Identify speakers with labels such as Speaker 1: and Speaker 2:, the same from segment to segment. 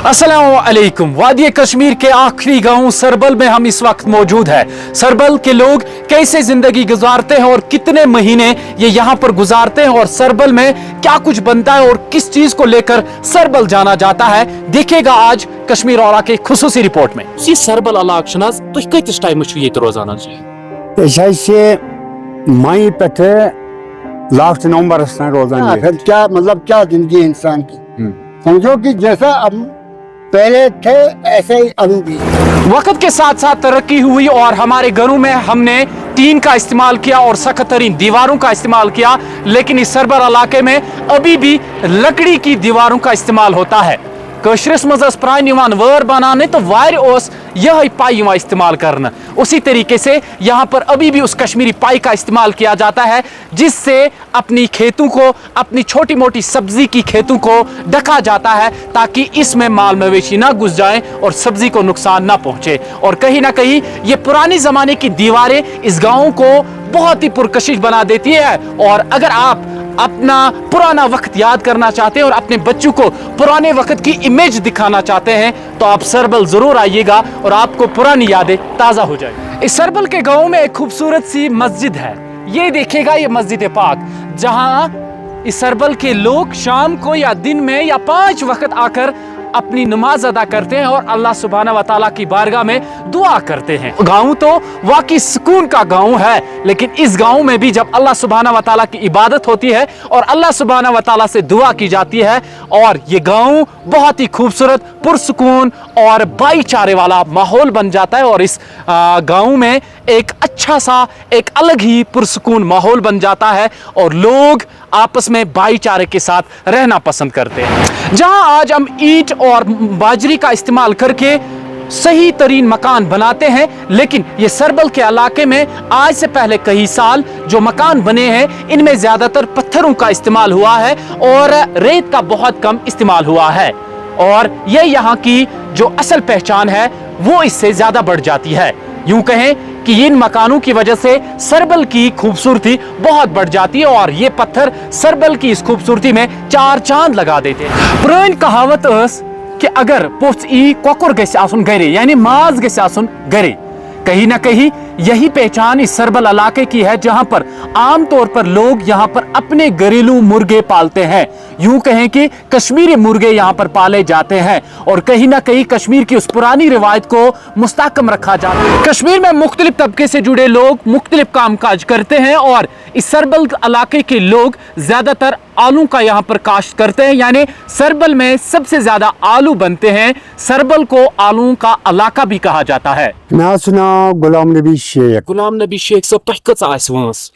Speaker 1: अस्सलाम वालेकुम। वादी कश्मीर के आखिरी गांव सरबल में हम इस वक्त मौजूद हैं। सरबल के लोग कैसे जिंदगी गुजारते हैं और कितने महीने ये यहाँ पर गुजारते हैं और सरबल में क्या कुछ बनता है और किस चीज को लेकर सरबल जाना जाता है, देखिएगा आज कश्मीर औरा के खुसूसी रिपोर्ट में।
Speaker 2: ये सरबल इलाका तुह कतिस टाइम ये रोजान
Speaker 3: मई पे लास्ट नवंबर रोजान
Speaker 4: फिर क्या मतलब क्या जिंदगी इंसान की, समझो कि जैसा अब पहले थे ऐसे ही अभी भी।
Speaker 1: वक्त के साथ साथ तरक्की हुई और हमारे घरों में हमने टीन का इस्तेमाल किया और सख्त तरीन दीवारों का इस्तेमाल किया, लेकिन इस सरबल इलाके में अभी भी लकड़ी की दीवारों का इस्तेमाल होता है। कशरस मज प्रान वर बनाने तो वार यह पाई इस्तेमाल करना, उसी तरीके से यहाँ पर अभी भी उस कश्मीरी पाई का इस्तेमाल किया जाता है, जिससे अपनी खेतों को, अपनी छोटी मोटी सब्जी की खेतों को ढका जाता है ताकि इसमें माल मवेशी ना घुस जाएं और सब्जी को नुकसान ना पहुंचे। और कहीं ना कहीं ये पुराने जमाने की दीवारें इस गाँव को बहुत ही पुरकशिश बना देती है। और अगर आप अपना पुराना वक्त याद करना चाहते हैं और अपने बच्चों को पुराने वक्त की इमेज दिखाना चाहते हैं तो आप सरबल जरूर आइएगा और आपको पुरानी यादें ताजा हो जाएगी। इस सरबल के गांव में एक खूबसूरत सी मस्जिद है, ये देखिएगा, ये मस्जिद पाक, जहां इस सरबल के लोग शाम को या दिन में या 5 वक्त आकर अपनी नमाज अदा करते हैं और अल्लाह सुब्हाना व तआला की बारगाह में दुआ करते हैं। गाँव तो वाकई सुकून का गाँव है, लेकिन इस गाँव में भी जब अल्लाह सुब्हाना व तआला की इबादत होती है और अल्लाह सुब्हाना व तआला से दुआ की जाती है और ये गाँव बहुत ही खूबसूरत, पुरसुकून और भाईचारे वाला माहौल बन जाता है। और इस गाँव में एक अच्छा सा, एक अलग ही पुरसुकून माहौल बन जाता है और लोग आपस में भाईचारे के साथ रहना पसंद करते हैं। जहां आज हम ईंट और बाजरी का इस्तेमाल करके सही तरीन मकान बनाते हैं, लेकिन ये सरबल के इलाके में आज से पहले कई साल जो मकान बने हैं इनमें ज्यादातर पत्थरों का इस्तेमाल हुआ है और रेत का बहुत कम इस्तेमाल हुआ है। और ये यहाँ की जो असल पहचान है वो इससे ज्यादा बढ़ जाती है। यूं कहें कि इन मकानों की वजह से सरबल की खूबसूरती बहुत बढ़ जाती है और ये पत्थर सरबल की इस खूबसूरती में 4 चांद लगा देते हैं। पुरानी कहावत कि अगर पोछ ई कोकुर गैसे आसुन गरे, यानी माज गैसे आसुन गरे, कहीं ना कहीं यही पहचान इस सरबल इलाके की है, जहां पर आम तौर पर लोग यहां पर अपने घरेलू मुर्गे पालते हैं। यूं कहें कि कश्मीरी मुर्गे यहां पर पाले जाते हैं और कहीं ना कहीं कश्मीर की उस पुरानी रिवायत को मुस्तहकम रखा जाता है। कश्मीर में मुख्तलिफ तबके से जुड़े लोग मुख्तलिफ काम काज करते हैं और इस सरबल इलाके के लोग ज्यादातर आलू का यहाँ पर काश्त करते हैं, यानी सरबल में सबसे ज्यादा आलू बनते हैं। सरबल को आलू का इलाका भी कहा जाता है।
Speaker 3: मैं सुना गुलाम नबी शेख।
Speaker 2: गुलाम नबी शेख सब तुह कच वंस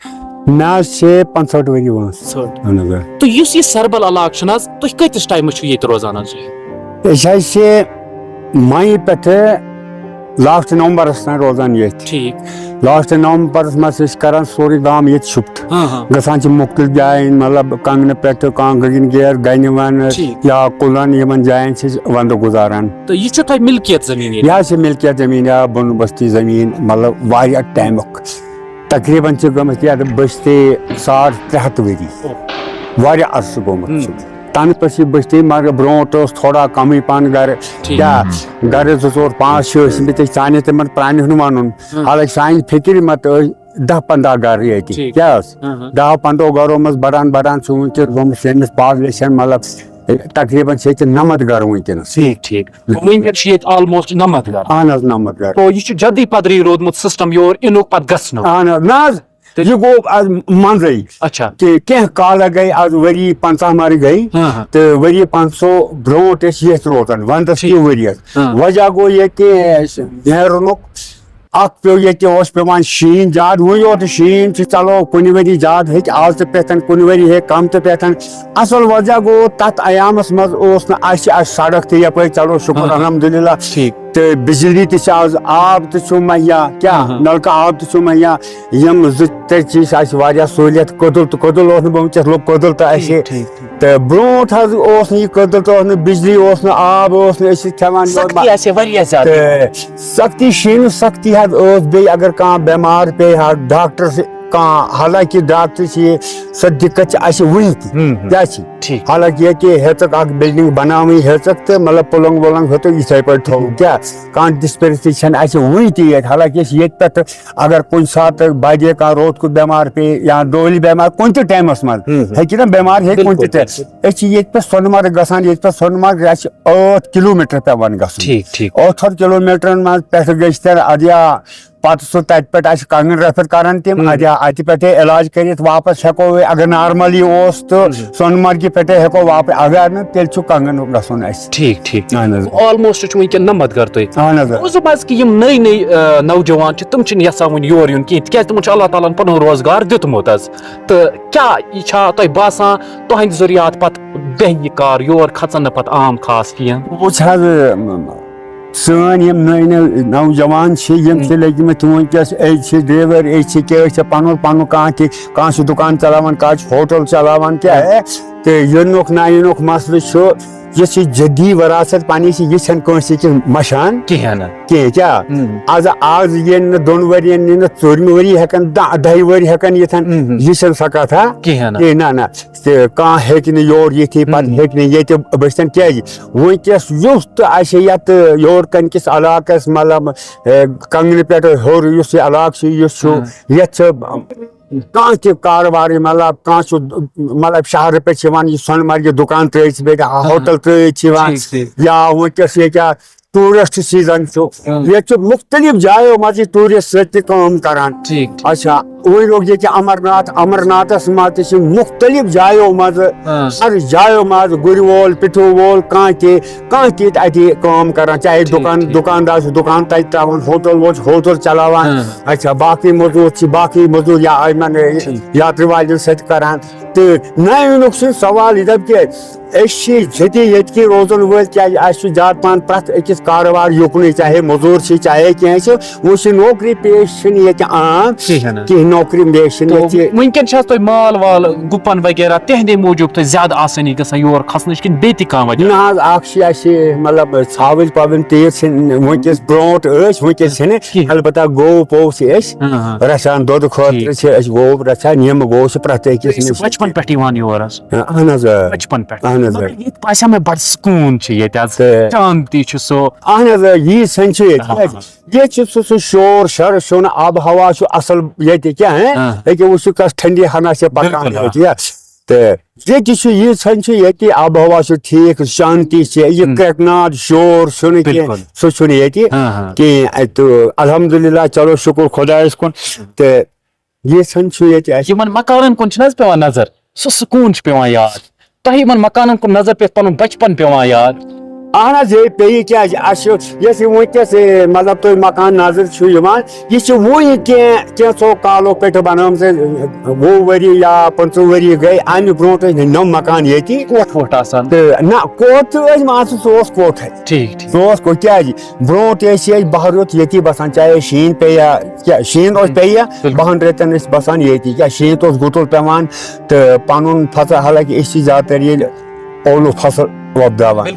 Speaker 3: मैं 65 वरी वंस।
Speaker 2: तो ये सरबल इलाका तुह कतिस टाइम ये रोजान
Speaker 3: मई पे लास्ट नवंबर रोजान ये
Speaker 2: ठीक।
Speaker 3: लास्ट नवंबर मज कर सोरे गाम ये शुप्त ग मुख्तलिफ जायन, मतलब कंगन पे कांगन गेर गन वन या कुलन यमन जायन वंद गुजारान।
Speaker 2: तो ये मिल्कियत जमीन,
Speaker 3: यह मिल्कियत जमीन या बन बस्ती जमीन, मतलब वारिया टाइम तकरीबन गमत बस्ती 300 वरी वारिया अर्स गोमत तन पे बस्ती, मगर ब्रोट थोड़ा कम पान घर क्या घर 2-4-5-6 साने तमन प्रान वन। हालांकि सान फिक्र मत 10-15 घर ये क्या 10-15 घरों मज बढ़ान बढ़ान वनस पॉपुलेशन, मतलब तकरीबन 90 घर वनस।
Speaker 2: ठीक ऑलमोस्ट 90 घर।
Speaker 3: अहन 90 घर।
Speaker 1: तो यह जल्दी पदरी रोदमुत सिस्टम योर इनुक पत गस्न।
Speaker 3: अहन यह गो आज मंजई।
Speaker 1: अच्छा
Speaker 3: कि कह काल गई आज वरी 50 मारी गई तो वरी 500 ब्रोट ये रोजान वंदस वरी वजह गो ये कि नेरुनुक पे ये पे शीन ज्यादा वो योत शीन चलो कुन वरी ज्यादा आज तो पेथन कुन वरी है कम तो पेथन। असल वजह गो तथ अयामस मज सड़क तो यप चलो शुक्र अल्हम्दुलिल्लाह ठीक। तो बिजली तो आज आब तो मुहैया, क्या नलका आब तो मुहैया, यम 2-3 चीज सहूलियत कदल तो कदल वनस लोग कदल तो ब्रोट कदल तो बिजली आब खेवान सख्ती शीन सख्ती बे अगर कह बेमार पे डॉक्टर से حالانکہ ڈاکٹر سو دقت ون تھی حالانکہ یہ ہیک اخ بلڈنگ بناوی ہیک تو مطلب پلنگ ولنگ ہیوت اتھے پہ تھو کیا کان ڈسپینسری ون تہ حالانکہ یہ پہ اگر کن سات بجے روت کو بیمار پہ یا دہلی بیمار کن تہ ٹائمس مز نا بیمار کن تہ ٹائم پہ سون مرگ گھان یہ سون مرگ 8 کلومیٹر پیوان گھن 8 کلومیٹر مز پہ گھر ادیا پتہ سہ تت پہ کنگن ریفر کران تم ادیا ات پہ علاج کرت واپس ہیکو اگر نارملی تو سون مرگہ پہ ہیکو واپس اگر نا تیل کنگن گھن
Speaker 2: ٹھیک آلموسٹ ونکین نمت گر تھی
Speaker 3: اہن
Speaker 2: کہ یم نئی نئی نوجوان تم یژھان ون یور یون کہین تکیاز تمن اللہ تعالیٰ پن روزگار دتمت تو کیا یہ تہ باسان تہند ذریعات پتہ بیہ یہ کار یور کھژن نا پتہ عام خاص کینٛہہ
Speaker 3: سن یم نئی نئی نوجوان لگمت ونکس أڑۍ ڈرائیور أڑۍ پن کان دکان چلاوان کان ہوٹل چلاوان کیا ہے تو ینک نا ینک مسلہ اس جدی وراثت پنہ یہ کنس مشان
Speaker 2: کہین
Speaker 3: کیا آز یہ 2 ورین نی 4 وری ہیکن 10 وری ہیکن یتھن یہ سا کتھا نا کان ہیکہ نہٕ یور یتھی پتہ ہیکہ نہٕ ییٚتہِ بٔستن کیازِ ونکس یُس تہ آسہِ یتھ یور کن کس علاقس مطلب کنگنہ پہ ہیور اس یہ علاقہ یس یتھ کان تہ کاروبار مطلب کان مطلب شہر پہ سون مرگہ دکان ترٲیِتھ بیٚیہِ ہوٹل ترٲیِتھ یا ونکس یہ ٹورسٹ سیزن یہ مختلف جایو مز ٹورسٹ ست کران اچھا وی لوگ یہ امرناتھس مز مختلف جایو مز ہر جایو مز گر وول پٹھو وول کان اتہ کران چاہے دکاندار دکان تک تراوان ہوٹل وول ہوٹل چلاوان اچھا باقی مزدور یا یاتری والن ست کران تو نک سوال یہ دپ کہ جدی روزن ول کیا زیادہ پہن پریت أکس کاروبار یکن چاہے مزور چاہے کینٛہہ وہ نوکری پیش یہ عام کہین نوکری پیش
Speaker 2: ونکین تہ مال وال گپن وغیرہ تہندے موجوب تہ زیادہ آسانی گژھان یور کھسنچ کن بیٚیہِ تہِ کانٛہہ وجہ
Speaker 3: نا اخ مطلب ژھاوٕج پاوٕنۍ تیٖر ونکس برونٹ ونکس البتہ گو پو رچھان دۄدٕ خٲطرٕ گو رچھان یم گو پرٛٮ۪تھ أکِس
Speaker 2: بچپن پٮ۪ٹھ یِوان یور
Speaker 3: اہن حظ
Speaker 2: بچپن پٮ۪ٹھ یہ باسیو مےٚ بڑٕ سکوٗن چھُ ییٚتہِ شانتی چھُ سُہ
Speaker 3: اہن حظ یی سن یہ سہ شور شر شون آب ہوا اصل یہ کیا ہے وچو کس ٹھنڈی ہنا سے پکان تو یہ سن یہ آب ہوا ٹھیک شانتی یہ کرکناد شور شن سہ یہ تو الحمد للہ چلو شکر خدایس کن تو یہ سن یہ
Speaker 2: مکانن کن پیوان نظر سہ سکون پیوان یاد تہ یمن مکانن کن نظر پہ پن بچپن پیوان یاد
Speaker 3: اہن حظ یہ پی کیٛازِ یس ونکس مطلب تھی مکان نظر یہ وی کینٛژو کالو پہ بنٲومٕژ 20 ؤری یا 15 ؤری گئی امہ برونٛٹھ ٲسۍ نٔو مکان ییٚتہِ
Speaker 2: کوٹھ آسان
Speaker 3: نہ کوٹ تہِ ٲسۍ مان ژٕ سُہ اوس کوٹھے سُہ اوس کیٛازِ برونٛٹھ ٲسۍ أسۍ 12 رٮ۪تھ ییٚتی بسان چاہے شیٖن پیٚیا کیٛاہ شیٖن اوس پیٚیا 12 رٮ۪تن ٲسۍ بسان ییٚتی کیٛاہ شیٖن اوس گُتُل پیٚوان تہٕ پنُن فصل حالانکہ أسۍ چھِ زیادٕ تر ییٚلہِ اولوٗ فصل وۄپداوان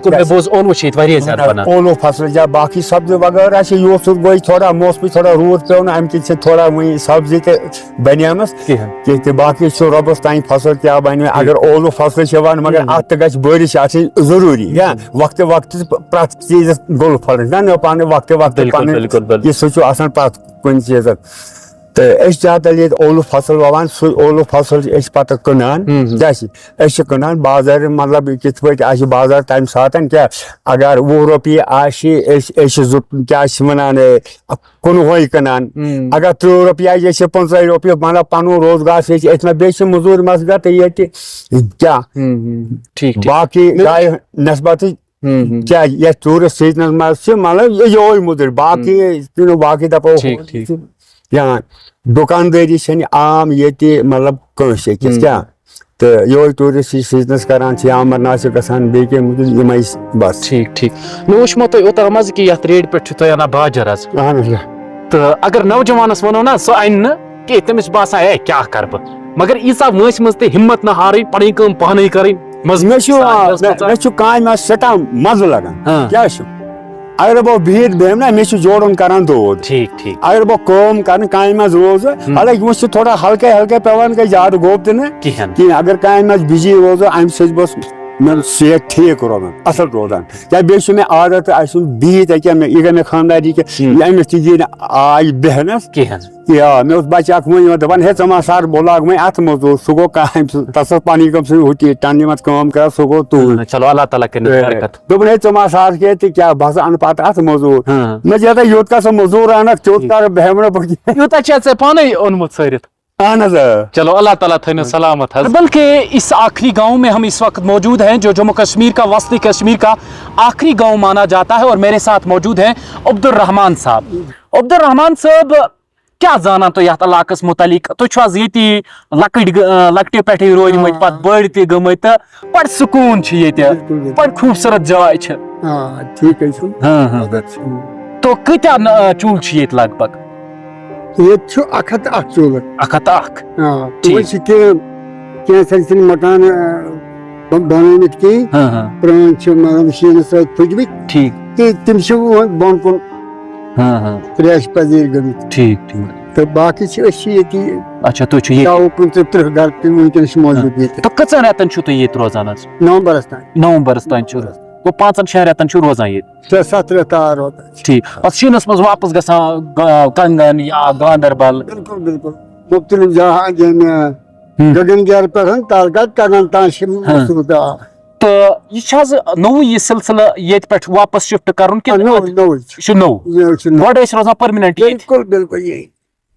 Speaker 3: اولوٗ فصل یا باقی سبزی وغیرہ یہ گوٚو تھوڑا موسمی تھوڑا روٗد پیوٚو نہٕ امہِ کِنۍ تھوڑا وۄنۍ سبزی تہِ بنیمٕژ کینٛہہ تہٕ باقی چھُ رۄبس تانۍ فصل کیٛاہ بنہِ اگر اولوٗ فصل چھِ یِوان مگر اتھ تہِ گژھِ بٲرِش آسٕنۍ ضروٗری یا وقتہٕ وقتہٕ پرٛٮ۪تھ چیٖزس گوٚل پھلٕنۍ نہ پانہٕ وقتہٕ وقتہٕ پنٕنۍ یہِ سُہ چھُ آسان پرٛٮ۪تھ کُنہِ چیٖزس تو زیادہ ییٚتہِ اولوٗ فصل ووان سُے اولوٗ فصل چھِ پتہٕ کٕنان کیٛاہ کٕنان بازار مطلب کِتھ پٲٹھۍ آسہِ بازار تمہِ ساتہٕ کیٛاہ اگر 20 رۄپیہِ آسہِ أسۍ کیٛاہ چھِ ونان 19 کٕنان اگر 30 رۄپیہِ آسہِ أسۍ چھِ 15 رۄپیہِ مطلب پنُن روزگار چھِ أسۍ أتھۍ منٛز بیٚیہِ چھِ موٚزوٗرۍ مسگا تہٕ ییٚتہِ کیٛاہ باقی جایہِ نسبتٕے کیٛاہ یتھ ٹوٗرِسٹ سیٖزنس منٛز چھِ مطلب یہوے موٚدُر باقی دپو یا دکاندٲری چھنہٕ عام ییٚتہِ مطلب کٲنٛسہِ أکِس کیٛاہ تہٕ یہوے ٹوٗرِسٹ سیٖزنس کران چھِ امرناتھ چھِ گژھان بیٚیہِ کینٛہہ موٗجوٗب یِمے بس
Speaker 2: ٹھیک مےٚ وٕچھمو تۄہہِ اوترٕ مزٕ کہِ یتھ ریڈِ پٮ۪ٹھ چھُ تُہۍ انان باجر حظ
Speaker 3: اہن حظ
Speaker 2: تہٕ اگر نوجوانس ونو نا سُہ انہِ نہٕ کینٛہہ تٔمِس باسان ہے کیٛاہ کرٕ بہٕ مگر ییٖژاہ وٲنٛسہِ منٛز تہِ ہمت نہ ہارٕنۍ پنٕنۍ کٲم پانے کرٕنۍ
Speaker 3: مےٚ چھُ کامہِ منٛز سٮ۪ٹھاہ مزٕ لگان کیٛاہ چھُ अगर बह बिहित बेहम ना मे जोड़न करान दौद
Speaker 2: ठीक ठीक
Speaker 3: अगर बह कम कर काम मज रोज हालांकि वो थोड़ा हल्के हल्के पेवान कह ज्यादा गोब दिन
Speaker 2: कहें
Speaker 3: अगर काम मज बिजी रोज अम सत बस मे सेहत ठीक रोजान असल रोजान क्या बे मे आदत बिहित क्या यह मे खानदारी अमिस तक आज बहनस
Speaker 2: कहें
Speaker 3: मे बच्चे वो दपान हे मा सर बोलाग मैं अत मजूर सह गो काम तस पानी कम सह टन मत कम कर सह गो तू
Speaker 2: चलो अल्लाह ताला के बरकत
Speaker 3: दोपन हे मा सर के क्या बस अन पत अत मजूर मे जैसा योत का मजूर अनक त्योत कर बहमन
Speaker 2: यूत पाने ओनमुत सरित चलो अल्लाह ताला थने सलामत है।
Speaker 1: बल्कि इस आखिरी गांव में हम इस वक्त मौजूद हैं जो जम्मू कश्मीर का वस्ती कश्मीर का आखिरी गांव माना जाता है और मेरे साथ मौजूद हैं अब्दुल रहमान साहब। अब्दुल रहमान साहब क्या जाना तो यथ इलाकस मुतलिक तुज ये लकटे पे रोदमत पत बड़ त गमत बड़ सुकून बड़ खूबसूरत जाय
Speaker 4: ठीक है
Speaker 1: तो कत्या चूल ये लगभग
Speaker 4: ये अखत चूल
Speaker 1: अखत
Speaker 4: मकान बनमित कहें पुरान शीन सजमित
Speaker 1: ठीक
Speaker 4: तम बन कुन त्रेश पजीर गमित
Speaker 1: ठीक ठीक
Speaker 4: तो बाकी
Speaker 1: अच्छा तो
Speaker 4: 30 घर वनकस मौजूद
Speaker 1: तो कचन रेतन तुम ये रोजान
Speaker 4: नवंबरस तान
Speaker 1: गो 5-6 रेतन रोजान ये
Speaker 4: 7 रेत
Speaker 1: ठीक पत शीनस मज वापस गसान कंगन या गांदरबल
Speaker 4: बिल्कुल बिल्कुल मुख्तलिफ जहां गगनगैर पे तालकत करन तान
Speaker 1: तो यह नौ ये सिलसिला ये पे वापस शिफ्ट कर रोजान परमानेंट
Speaker 4: बिल्कुल बिल्कुल यही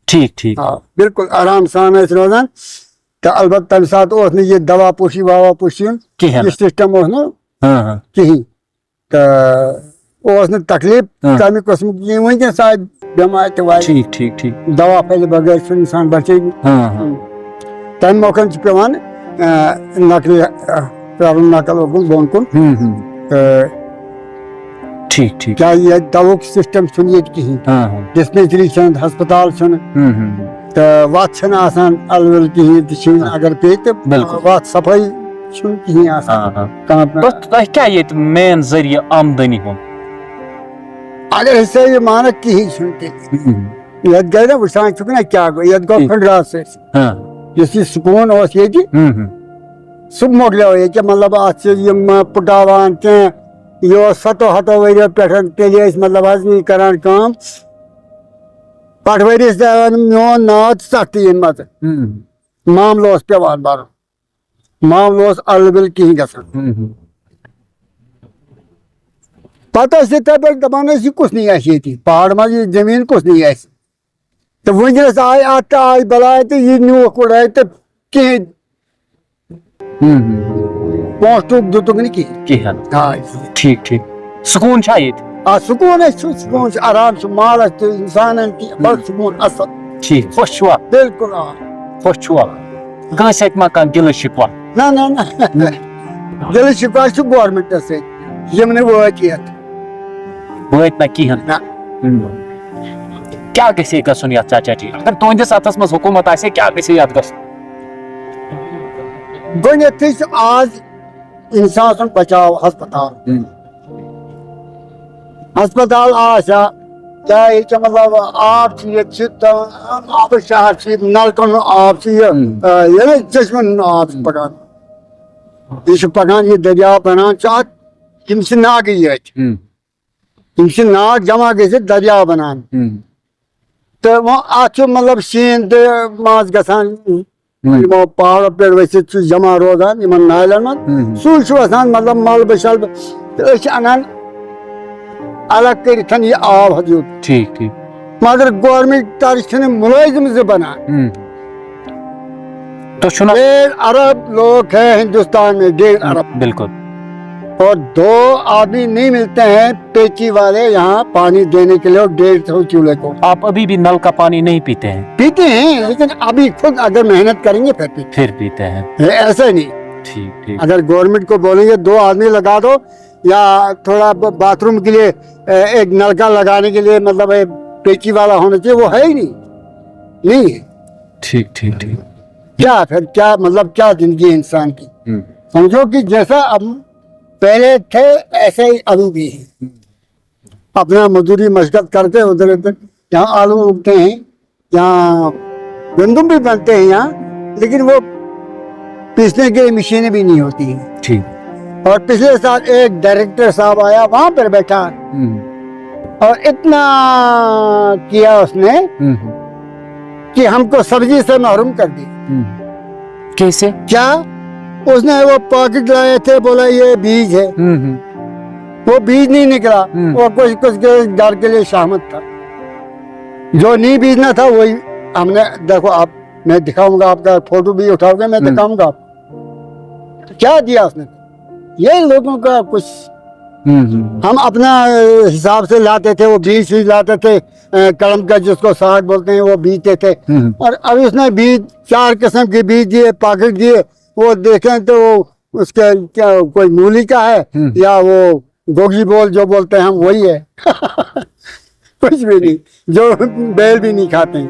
Speaker 1: ठीक ठीक
Speaker 4: बिल्कुल आराम सान रोजान तो अलबत् तम सात ये दवा पोशी वावा पोशी सिस्टम कहीं तो तकलीफ तमिक कस्म वनकस आय बेमार
Speaker 1: ठीक ठीक ठीक
Speaker 4: दवा फैल बगैर इंसान बचे तम मौकन पेवान नकल नकल वकल बोन कुन
Speaker 1: ठीक ठीक
Speaker 4: क्या ये दवा सिस्टम ये कहीं डिस्पेंसरी हस्पताल तो वत अलवल कहीं अगर पे तो वत सफाई कहीं
Speaker 1: क्या ये मेन जरिए आमदनी हो
Speaker 4: अगर हिस्से ये मानक कहीं ये गए ना वुचान ना क्या गो ये गो फंडरा से सुकून ये सह मोकलो ये मतलब अत पुटावान कह सतो हतो वरियो पे मतलब ये करान काम पट वरिस दान मोन नाव सख्त इन मत मामलो पेवान बर मामलो अलबिल कहीं गसान पता तब दपान यह कुछ नहीं पहाड़ मज जमीन कुछ नहीं तो वनस आय अत आय बलाय तो यह न्यूख उड़ाय तो कहीं पोटुक दुतुक
Speaker 1: कहें ठीक ठीक सुकून
Speaker 4: सुकून सुकून आराम माल इंसान बड़ सुकून असल
Speaker 1: ठीक खुश
Speaker 4: बिल्कुल
Speaker 1: खुश कस मकान गिल शिकवा
Speaker 4: ना ना ना गिल शिकवा गवर्नमेंट से वत
Speaker 1: ना कहें क्या गसे गसन यथ चाचा जी अगर तुंदिस अतस मज हुकूमत आसे क्या गसे यथ गस
Speaker 4: गोथ आज इंसान बचाव हस्पताल हस्पताल आशा क्या ये मतलब आब आब शहर नलकन आब चश्मन आब पकान यह पकान यह दरिया बनान तम नाग तम नाग जमा ग दरिया बनान तो वो अत मतलब शीन तो मज गसान पहाड़ों पे वसित जमा रोजान इन नालन मन सह मतलब मलबह शलबह तो अनान अलग कर यह आब हजूर
Speaker 1: ठीक ठीक
Speaker 4: मगर गवर्नमेंट तरफ मुलाजिम से बना
Speaker 1: तो
Speaker 4: 1.5 अरब लोग हैं हिंदुस्तान में 1.5 अरब
Speaker 1: बिल्कुल
Speaker 4: और 2 आदमी नहीं मिलते हैं पेची वाले यहाँ पानी देने के लिए 150 चूल्हे को।
Speaker 1: आप अभी भी नल का पानी नहीं पीते
Speaker 4: हैं लेकिन अभी खुद अगर मेहनत करेंगे
Speaker 1: फिर पीते हैं
Speaker 4: ऐसा नहीं।
Speaker 1: ठीक ठीक
Speaker 4: अगर गवर्नमेंट को बोलेंगे 2 आदमी लगा दो या थोड़ा बाथरूम के लिए एक नलका लगाने के लिए मतलब पेची वाला होना चाहिए, वो है ही नहीं है।
Speaker 1: ठीक ठीक ठीक
Speaker 4: क्या फिर क्या मतलब क्या जिंदगी इंसान की। समझो कि जैसा अब पहले थे ऐसे ही अभी भी है। अपना मजदूरी मशक्कत करके उधर उधर। यहाँ आलू उगते हैं, यहाँ गंदम भी बनते हैं यहाँ, लेकिन वो पीसने की मशीनें भी नहीं होती हैं।
Speaker 2: ठीक।
Speaker 4: और पिछले साल एक डायरेक्टर साहब आया वहां पर बैठा और इतना किया उसने कि हमको सब्जी से महरूम कर दी।
Speaker 2: कैसे?
Speaker 4: क्या? उसने वो पैकेट लाए थे, बोला ये बीज है, वो बीज नहीं निकला, वो कुछ कुछ डर के लिए शामत था। जो नहीं बीजना था वही हमने, देखो आप, मैं दिखाऊंगा, आपका फोटो भी उठाओगे, मैं दिखाऊंगा आपको। तो क्या दिया उसने? ये लोगों का कुछ, हम अपना हिसाब से लाते थे, वो बीज भी लाते थे, कलम का जिसको साग बोलते हैं वो बीजते थे। और अभी उसने बीज 4 किस्म के बीज दिए, पैकेट दिए, वो देखें तो उसके क्या कोई मूली का है या वो गोगी बोल जो बोलते हैं हम वही है। कुछ भी नहीं, जो बैल भी नहीं खाते हैं।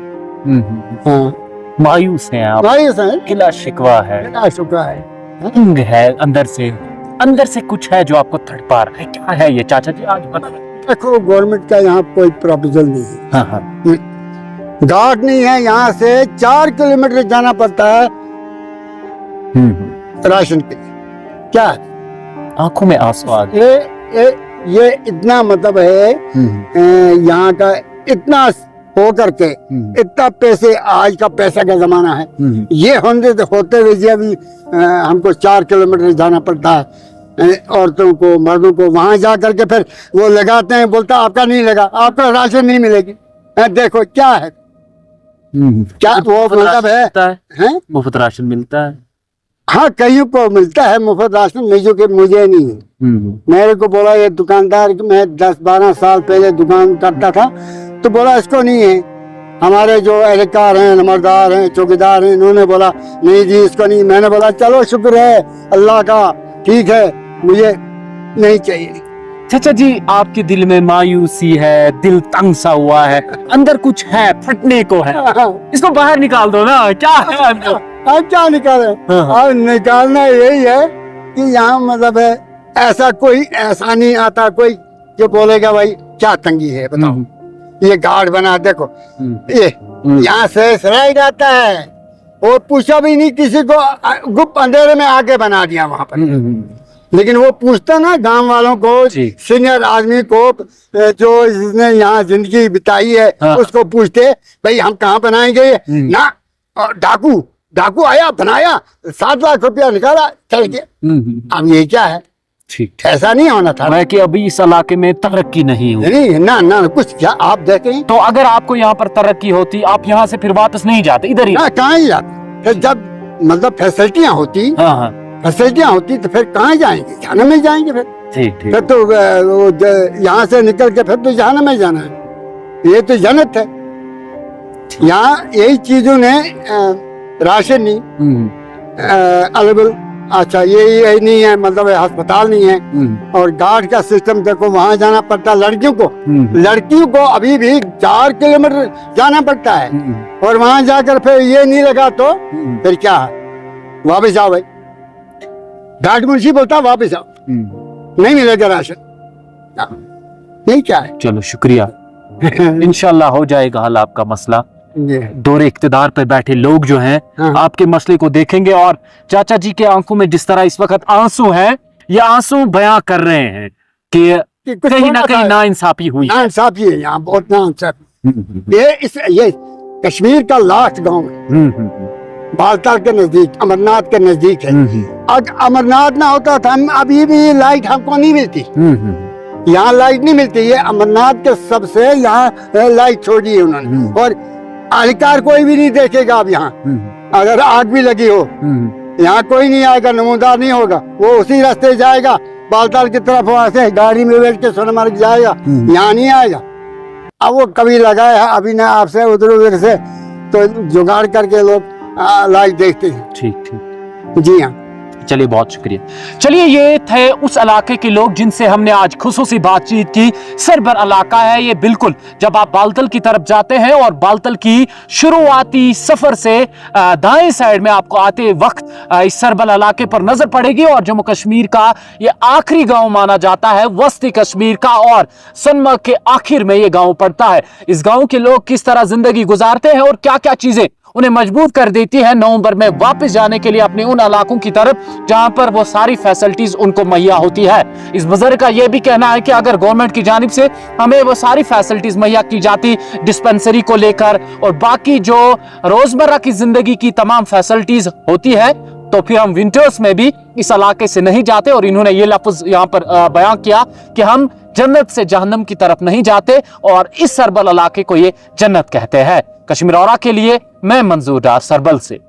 Speaker 4: हाँ,
Speaker 2: मायूस हैं आप,
Speaker 4: मायूस है,
Speaker 2: गिला शिकवा है,
Speaker 4: आ चुका है।
Speaker 2: तंग है अंदर से कुछ है जो आपको तड़पा रहा है। क्या है ये चाचा जी, आज बताइए।
Speaker 4: देखो, गवर्नमेंट का यहाँ कोई प्रपोजल नहीं है।
Speaker 2: हाँ हाँ।
Speaker 4: घाट नहीं है, यहाँ से 4 किलोमीटर जाना पड़ता है राशन के लिए। क्या है?
Speaker 2: आंखों में आंसू आ गए।
Speaker 4: ये इतना मतलब है, यहाँ का इतना हो करके इतना पैसे, आज का पैसा का जमाना है, ये होते हुए अभी हमको 4 किलोमीटर जाना पड़ता है। औरतों को, मर्दों को वहां जा करके फिर वो लगाते हैं, बोलता आपका नहीं लगा, आपका राशन नहीं मिलेगी। देखो क्या है, क्या वो मतलब है,
Speaker 2: मुफ्त राशन मिलता है।
Speaker 4: हाँ, कईयों को मिलता है मुफ्त राशन, मुझे नहीं है। मेरे को बोला ये दुकानदार, मैं 10-12 साल पहले दुकान करता था, तो बोला इसको नहीं है। हमारे जो एहलकार हैं, नंबरदार हैं, चौकीदार हैं, इन्होंने बोला नहीं जी इसको नहीं। मैंने बोला चलो शुक्र है अल्लाह का, ठीक है, मुझे नहीं चाहिए।
Speaker 2: चाचा जी, आपके दिल में मायूसी है, दिल तंग सा हुआ है, अंदर कुछ है, फटने को है, इसको बाहर निकाल दो ना। क्या है अंदर?
Speaker 4: क्या निकाले? अब निकालना यही है कि यहाँ मतलब है, ऐसा कोई ऐसा नहीं आता कोई जो बोलेगा भाई क्या तंगी है, बताओ। ये गार्ड बना, देखो ये यहाँ से सराय आता है, वो पूछा भी नहीं किसी को, गुप्त अंधेरे में आके बना दिया वहां पर। लेकिन वो पूछता ना गांव वालों को, सीनियर आदमी को, जो जिसने यहाँ जिंदगी बिताई है, उसको पूछते भाई हम कहाँ बनाएंगे ना। डाकू आया, बनाया, 7 लाख रुपया निकाला, चल गया। अब ये क्या है?
Speaker 2: ठीक,
Speaker 4: ऐसा नहीं होना था।
Speaker 2: मैं कि अभी इस इलाके में तरक्की नहीं हुई।
Speaker 4: नहीं ना कुछ, क्या आप देखें।
Speaker 2: तो अगर आपको यहाँ पर तरक्की होती, आप यहाँ से फिर वापस नहीं जाते, इधर ही?
Speaker 4: कहाँ ही जाते? फिर जब मतलब फैसिलिटियाँ होती, फैसिलिटियाँ होती तो फिर कहाँ जाएंगे? जहन्नम में जाएंगे फिर।
Speaker 2: ठीक।
Speaker 4: फिर तो यहाँ से निकल के फिर तो जहन्नम में जाना है। ये तो जन्नत है। यहाँ यही चीजों ने राशन नहीं, अवेलेबल, अच्छा ये नहीं है, मतलब अस्पताल नहीं है। और गार्ड का सिस्टम देखो, वहां जाना पड़ता लड़कियों को अभी भी 4 किलोमीटर जाना पड़ता है। और वहां जाकर फिर ये नहीं लगा तो फिर क्या है? वापस आओ भाई, गार्ड मुंशी बोलता वापस आओ, नहीं मिलेगा राशन। नहीं, क्या है?
Speaker 2: चलो शुक्रिया। इंशाल्लाह हो जाएगा हल आपका मसला। दौरे इख्तिदार पर बैठे लोग जो हैं, आपके मसले को देखेंगे। और चाचा जी के आंखों में जिस तरह इस वक्त आंसू हैं, ये आंसू बयां कर रहे हैं कि कहीं ना कहीं नाइंसाफी हुई।
Speaker 4: नाइंसाफी है यहाँ, बहुत नाइंसाफी। ये कश्मीर का लास्ट गांव है, बालताल के नजदीक, अमरनाथ के नजदीक है। अगर अमरनाथ ना होता था, हम अभी भी लाइट हमको नहीं मिलती। यहाँ लाइट नहीं मिलती है। अमरनाथ के सबसे यहाँ लाइट छोड़ी है उन्होंने। और अधिकार कोई भी नहीं देखेगा अब यहाँ, अगर आग भी लगी हो यहाँ कोई नहीं आएगा, नमूदार नहीं होगा। वो उसी रास्ते जाएगा बालताल की तरफ, वहां से गाड़ी में बैठ के सोनमर्ग जाएगा, यहाँ नहीं आएगा। अब वो कभी लगाया है अभी ना आपसे उधर से, तो जुगाड़ करके लोग लाइट देखते हैं।
Speaker 2: ठीक।
Speaker 4: जी हाँ।
Speaker 2: चलिए बहुत शुक्रिया। चलिए ये थे उस इलाके के लोग जिनसे हमने आज खुसूसी बातचीत की। सरबर इलाका है ये, बिल्कुल जब आप बालतल की तरफ जाते हैं और बालतल की शुरुआती सफर से दाएं साइड में आपको आते वक्त इस सरबर इलाके पर नजर पड़ेगी। और जम्मू कश्मीर का ये आखिरी गांव माना जाता है, वस्ती कश्मीर का, और सोनमर्ग के आखिर में ये गांव पड़ता है। इस गांव के लोग किस तरह जिंदगी गुजारते हैं और क्या क्या चीजें उन्हें मजबूर कर देती है नवंबर में वापस जाने के लिए अपने उन इलाकों की तरफ जहां पर वो सारी फैसिलिटीज उनको मुहैया होती है। इस बुजुर्ग का यह भी कहना है कि अगर गवर्नमेंट की जानिब से हमें वो सारी फैसिलिटीज मुहैया की जाती, डिस्पेंसरी को लेकर और बाकी जो रोजमर्रा की जिंदगी की तमाम फैसिलिटीज होती है, तो फिर हम विंटर्स में भी इस इलाके से नहीं जाते। और इन्होंने ये लफ्ज यहाँ पर बयां किया कि हम जन्नत से जहन्नम की तरफ नहीं जाते, और इस सरबल इलाके को ये जन्नत कहते हैं। कश्मीर औरा के लिए मैं मंजूर डार सरबल से।